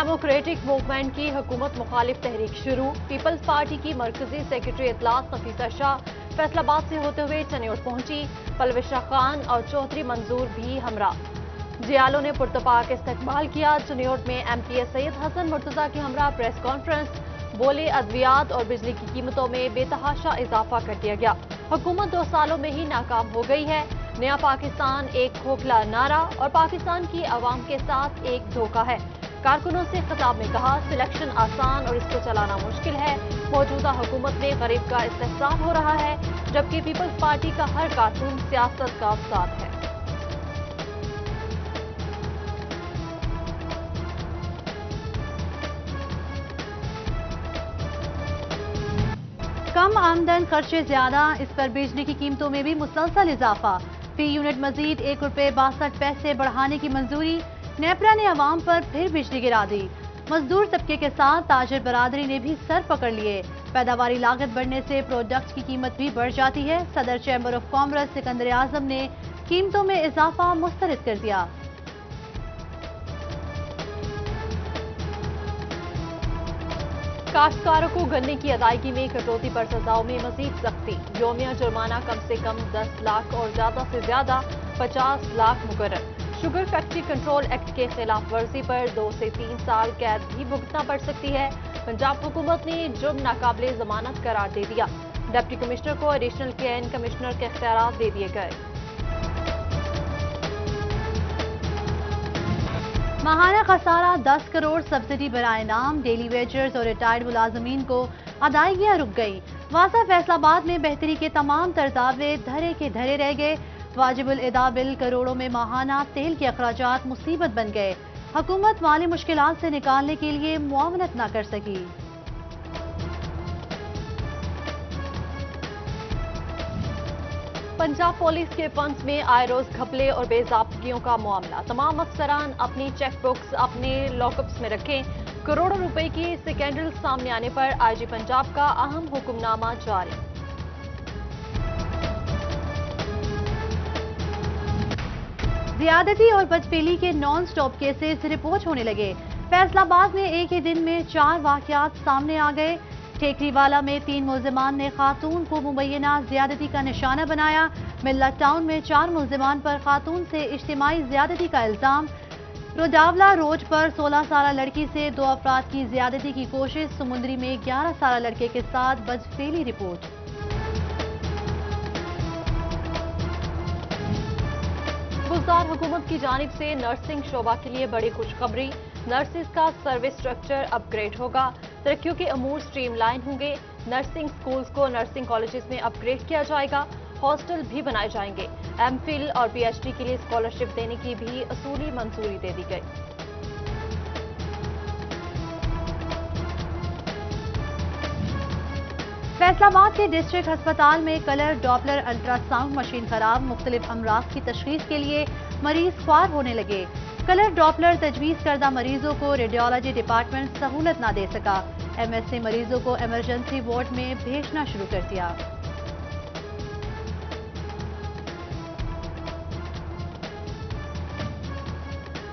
Democratic movement की हुकूमत मुखालिफ तहरीक शुरू। पीपल्स पार्टी की मरकजी सेक्रेटरी इतलात नफीसा शाह फैसलाबाद से होते हुए चनियोट पहुंची। पलविशा खान और चौधरी मंजूर भी हमरा। जियालों ने पुरतपाक इस्तकबाल किया। चनियोट में एमपीए सैयद हसन मुर्तजा के हमरा प्रेस कॉन्फ्रेंस। बोले अद्वियात और बिजली की कीमतों में बेतहाशा इजाफा कर दिया गया। हुकूमत 2 सालों में ही नाकाम हो गई है। नया पाकिस्तान एक खोखला नारा और पाकिस्तान की आवाम के साथ एक धोखा है। कारकुनों से खिताब में कहा, सिलेक्शन आसान और इसको चलाना मुश्किल है। मौजूदा हुकूमत में गरीब का इस्तेहसान हो रहा है, जबकि पीपल्स पार्टी का हर कारकुन सियासत का उस्ताद है। कम आमदन खर्चे ज्यादा, इस पर बिजली की कीमतों में भी मुसलसल इजाफा। फी यूनिट मजीद 1 रुपये 62 पैसे बढ़ाने की मंजूरी। नेपरा ने अवाम पर फिर बिजली गिरा दी। मजदूर तबके के साथ ताजिर बरादरी ने भी सर पकड़ लिए। पैदावारी लागत बढ़ने से प्रोडक्ट की कीमत भी बढ़ जाती है। सदर चैम्बर ऑफ कॉमर्स सिकंदर आजम ने कीमतों में इजाफा मुस्तरद कर दिया। काश्तकारों को गन्ने की अदायगी में कटौती पर सजाओं में मजीद सख्ती। योमिया जुर्माना कम से कम 10 लाख और ज्यादा से ज्यादा 50 लाख मुकर्रर। शुगर फैक्ट्री कंट्रोल एक्ट के खिलाफ वर्जी पर 2 से 3 साल कैद भी भुगतना पड़ सकती है। पंजाब हुकूमत ने जुर्म नाकाबिले जमानत करार दे दिया। डिप्टी कमिश्नर को एडिशनल केएन कमिश्नर के इख्तियारात दे दिए गए। माहाना खसारा 10 करोड़ सब्सिडी बराए नाम। डेली वेजर्स और रिटायर्ड मुलाजमीन को अदायगियां रुक गई। वासा फैसलाबाद में बेहतरी के तमाम तरतावे धरे के धरे रह गए। वाजिबुल अदा बिल करोड़ों में माहाना तेल के अखराजात मुसीबत बन गए। हुकूमत माली मुश्किलात से निकालने के लिए मुआवनत न कर सकी। पंजाब पुलिस के फंड्स में आए रोज घपले और बेजाब्तगियों का मामला। तमाम अफसरान अपनी चेक बुक्स अपने लॉकअप्स में रखें। करोड़ों रुपए की स्कैंडल सामने आने पर आईजी पंजाब का अहम हुक्मनामा जारी। ज्यादती और बदफेली के नॉन स्टॉप केसेस रिपोर्ट होने लगे। फैसलाबाद में एक ही दिन में 4 वाकयात सामने आ गए। ठेकरीवाला में 3 मुल्जिमान ने खातून को मुबैना ज्यादती का निशाना बनाया। मिल्लत टाउन में 4 मुल्जिमान पर खातून से इज्तिमाई ज्यादती का इल्जाम। रोडावला रोड पर 16 साल लड़की से 2 अफराद की ज्यादती की कोशिश। समुंदरी में 11 साल लड़के के साथ बदफेली रिपोर्ट। गुलजार हुकूमत की जानिब से नर्सिंग शोबा के लिए बड़ी खुशखबरी। नर्सिस का सर्विस स्ट्रक्चर अपग्रेड होगा। तरक्कियों के अमूर स्ट्रीमलाइन होंगे। नर्सिंग स्कूल्स को नर्सिंग कॉलेजेस में अपग्रेड किया जाएगा। हॉस्टल भी बनाए जाएंगे। एमफिल और पीएचडी के लिए स्कॉलरशिप देने की भी असूली मंजूरी दे दी गई। फैसलाबाद के डिस्ट्रिक्ट अस्पताल में कलर डॉपलर अल्ट्रासाउंड मशीन खराब। मुख्तलिफ अमराज की तशखीस के लिए मरीज ख्वार होने लगे। कलर डॉपलर तजवीज करदा मरीजों को रेडियोलॉजी डिपार्टमेंट सहूलत न दे सका। एमएस ने मरीजों को इमरजेंसी वार्ड में भेजना शुरू कर दिया।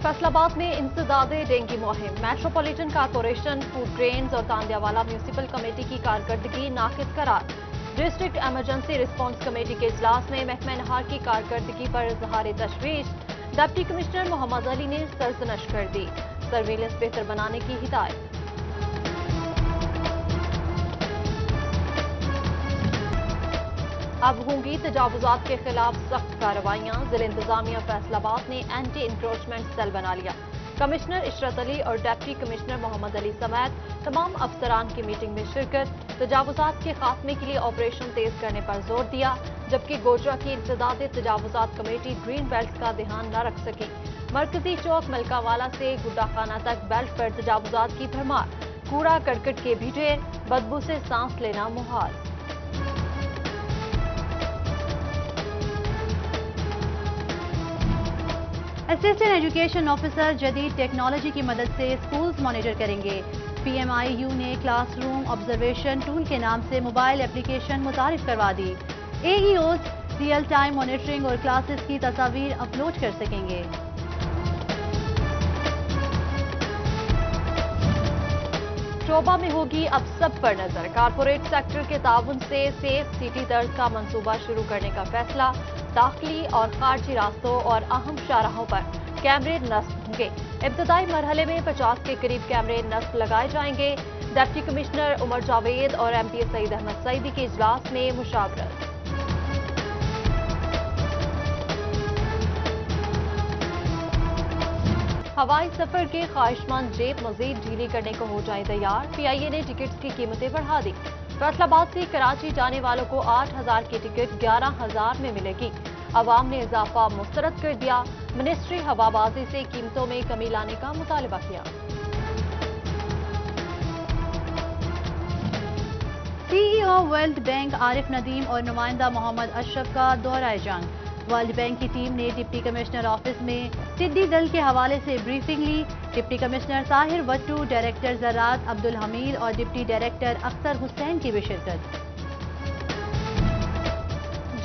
फैसलाबाद में इंसदादे डेंगू मुहिम। मेट्रोपॉलिटन कारपोरेशन, फूड ग्रेन्स और तांदियावाला म्यूनिसिपल कमेटी की कारकर्दगी नाकिस करार। डिस्ट्रिक्ट एमरजेंसी रिस्पांस कमेटी के इजलास में महकमा नहार की कारकर्दगी पर इजहार तशवीश। डिप्टी कमिश्नर मोहम्मद अली ने सरजनश कर दी। सर्विलेंस बेहतर बनाने की हिदायत। अब होंगी तजावुजात के खिलाफ सख्त कार्रवाइयां। जिला इंतजामिया फैसलाबाद ने एंटी इंक्रोचमेंट सेल बना लिया। कमिश्नर इशरत अली और डिप्टी कमिश्नर मोहम्मद अली समेत तमाम अफसरान की मीटिंग में शिरकत। तजावुजात के खात्मे के लिए ऑपरेशन तेज करने पर जोर दिया, जबकि गोजरा की इंसदादे तजावुजात कमेटी ग्रीन बेल्ट का ध्यान न रख सकी। मरकजी चौक मलकावाला से गुड्डाखाना तक बेल्ट पर तजावुजात की भरमार। कूड़ा करकट के भी ढेर, बदबू से सांस लेना मुहाल। असिस्टेंट एजुकेशन ऑफिसर जदीद टेक्नोलॉजी की मदद से स्कूल्स मॉनिटर करेंगे। पीएमआईयू ने क्लासरूम ऑब्जर्वेशन टूल के नाम से मोबाइल एप्लीकेशन मुतारिफ करवा दी। एईओज रियल टाइम मॉनिटरिंग और क्लासेस की तस्वीर अपलोड कर सकेंगे। शोबा में होगी अब सब पर नजर। कारपोरेट सेक्टर के ताउन से सेफ सिटी तर्ज का मंसूबा शुरू करने का फैसला। दाखिली और खारजी रास्तों और अहम शाहराहों पर कैमरे नस्ब होंगे। इब्तदाई मरहले में 50 के करीब कैमरे नस्ब लगाए जाएंगे। डिप्टी कमिश्नर उमर जावेद और MP सईद अहमद सईदी के इजलास में मुशावरत। हवाई सफर के ख्वाहिशमंद जेब मजीद ढीली करने को हो जाए तैयार। PIA ने टिकट्स की कीमतें बढ़ा दी। फैसलाबाद से कराची जाने वालों को 8,000 की टिकट 11,000 में मिलेगी। अवाम ने इजाफा मुस्तरद कर दिया। मिनिस्ट्री हवाबाजी से कीमतों में कमी लाने का मुतालबा किया। CEO world bank Arif Nadeem और नुमाइंदा मोहम्मद अशरफ का दौरा जंग। वर्ल्ड बैंक की टीम ने डिप्टी कमिश्नर ऑफिस में टिड्डी दल के हवाले से ब्रीफिंग ली। Deputy commissioner Tahir Wattoo, director ज़राअत अब्दुल हमीद और डिप्टी डायरेक्टर अख्तर हुसैन की भी शिरकत।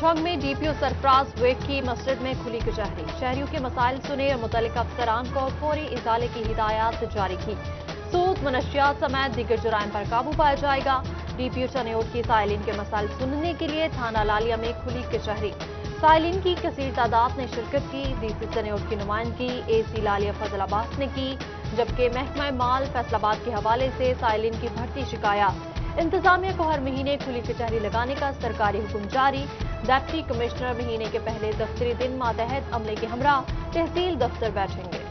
जंग में DPO सरफराज वेक की मस्जिद में खुली कचहरी। शहरियों के मसाइल सुने और मुतल्लिका अफसरान को फौरी इजाले की हिदायत जारी की। सूद, मनशियात समेत दीगर जराइम पर काबू पाया जाएगा। DPO चनियोट की साइलिन के मसाइल सुनने के लिए थाना लालिया में खुली कचहरी। साइलिन की कसीर तादाद ने शिरकत की। DC चनियोट की नुमाइंदगी AC लालिया फजल अब्बास ने की, जबकि महकमा माल फैसलाबाद के हवाले से साइलिन की बढ़ती शिकायत। इंतजामिया को हर महीने खुली कचहरी लगाने का सरकारी हुक्म जारी। डिप्टी कमिश्नर महीने के पहले दफ्तरी दिन मातहत अमले के हमरा तहसील दफ्तर बैठेंगे।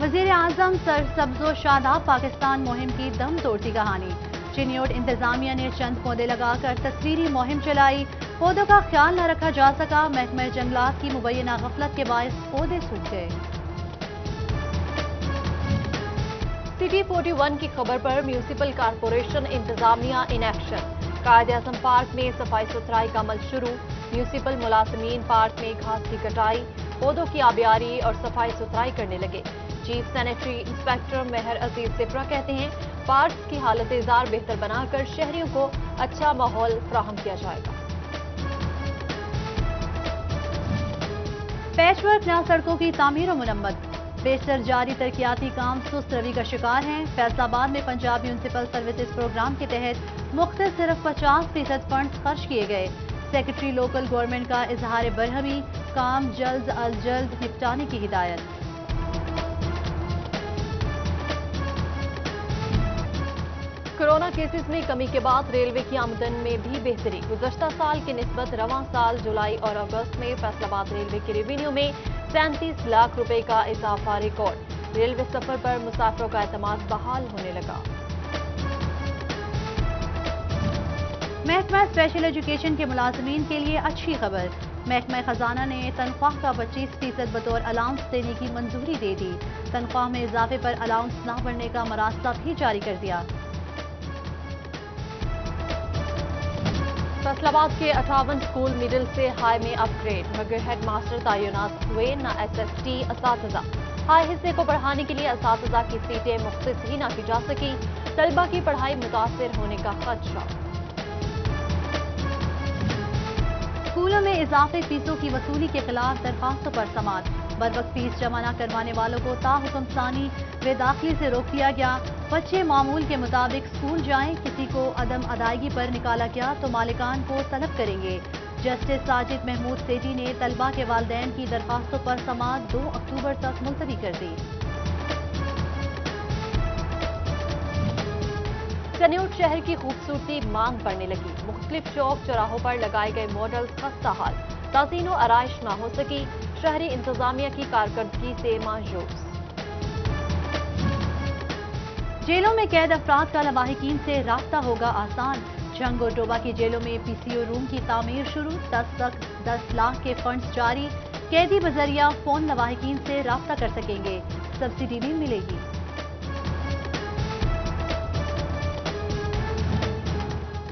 वज़ीर आज़म सरसब्ज़ो शादाब पाकिस्तान मुहिम की दम तोड़ती कहानी। चिन्योट इंतजामिया ने चंद पौधे लगाकर तस्वीरी मुहिम चलाई। पौधों का ख्याल न रखा जा सका। महकमा जंगलात की मुबैना गफलत के बायस पौधे सूख गए। सिटी 41 की खबर पर म्यूनिसिपल कारपोरेशन इंतजामिया इन एक्शन। कायद-ए-आज़म पार्क में सफाई सुथराई का अमल शुरू। म्यूनिसिपल मुलाजमीन पार्क में घास की कटाई, पौधों की आबियारी और सफाई सुथराई करने लगे। चीफ सैनिटरी इंस्पेक्टर मेहर अजीज सिपरा कहते हैं, पार्क की हालत इज़ार बेहतर बनाकर शहरियों को अच्छा माहौल फराहम किया जाएगा। पैचवर्क न सड़कों की तामीर और मुरम्मत। बेशतर जारी तरक्याती काम सुस्त रवि का शिकार हैं। फैसलाबाद में पंजाब म्यूनिसिपल सर्विसेज प्रोग्राम के तहत मुख्तर सिर्फ 50% फंड खर्च किए गए। सेक्रेटरी लोकल गवर्नमेंट का इजहार बरहमी, काम जल्द अज जल्द निपटाने की हिदायत। कोरोना केसेस में कमी के बाद रेलवे की आमदन में भी बेहतरी। गुज़श्ता साल की निस्बत रवां साल जुलाई और अगस्त में फैसलाबाद रेलवे की रेवेन्यू में 37 लाख रुपए का इजाफा रिकॉर्ड। रेलवे सफर पर मुसाफिरों का एतमाद बहाल होने लगा। महकमा स्पेशल एजुकेशन के मुलाजमीन के लिए अच्छी खबर। महकमा खजाना ने तनख्वाह का 25% बतौर अलाउंस देने की मंजूरी दे दी। तनख्वाह में इजाफे पर अलाउंस न बढ़ने का मरासला भी जारी कर दिया। फैसलाबाद के 58 स्कूल मिडिल से हाई में अपग्रेड, मगर हेड मास्टर तैनात हुए न SST असातिज़ा। हाई हिस्से को बढ़ाने के लिए असातिज़ा की सीटें मुख्तस ही न की जा सकी। तलबा की पढ़ाई मुतासिर होने का खदशा। स्कूलों में इजाफे फीसों की वसूली के खिलाफ दरखास्तों पर समाअत। बरवक्त फीस जमा न करवाने वालों को ताहुकुम सानी बेदाखिली से रोक दिया गया। बच्चे मामूल के मुताबिक स्कूल जाएं, किसी को अदम अदायगी पर निकाला गया तो मालिकान को तलब करेंगे। जस्टिस साजिद महमूद सेठी ने तलबा के वालिदैन की दरखास्तों पर समाअत 2 अक्टूबर तक मुलतवी कर दी। चनियोट शहर की खूबसूरती मांग पड़ने लगी। मुख्तलिफ चौक चौराहों पर लगाए गए मॉडल्स खस्ता हाल, ताज़ीनो आराइश न हो सकी। शहरी इंतजामिया की कारकर्दगी से मायूस। जेलों में कैद अफराद का लवाहिकीन से राब्ता होगा आसान। झंग और डोबा की जेलों में PCO रूम की तामीर शुरू। 10 लाख के फंड्स जारी। कैदी बजरिया फोन लवाहिकीन से राब्ता कर सकेंगे। सब्सिडी भी मिलेगी।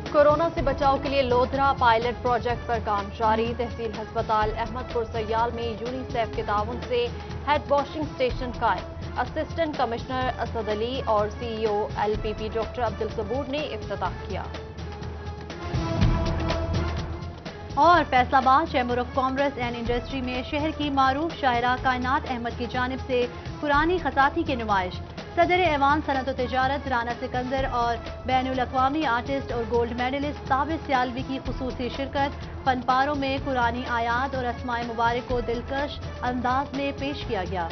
कोरोना से बचाव के लिए लोधरा पायलट प्रोजेक्ट पर काम जारी। तहसील अस्पताल अहमदपुर सयाल में यूनिसेफ के ताउन से हेड वॉशिंग स्टेशन कायम। असिस्टेंट कमिश्नर असद अली और CEO LPP डॉक्टर अब्दुल सबूर ने इफ्तिताह किया। اور فیصل آباد chamber of commerce and industry میں شہر کی معروف شاعرہ کائنات احمد کی جانب سے قرآنی خطاطی کی نمائش۔ صدر ایوان صنعت و تجارت رانا سکندر اور بین الاقوامی آرٹسٹ اور گولڈ میڈلسٹ ثابت سیالوی کی خصوصی شرکت۔ فن پاروں میں قرآنی آیات اور اسماء مبارک کو دلکش انداز میں پیش کیا گیا۔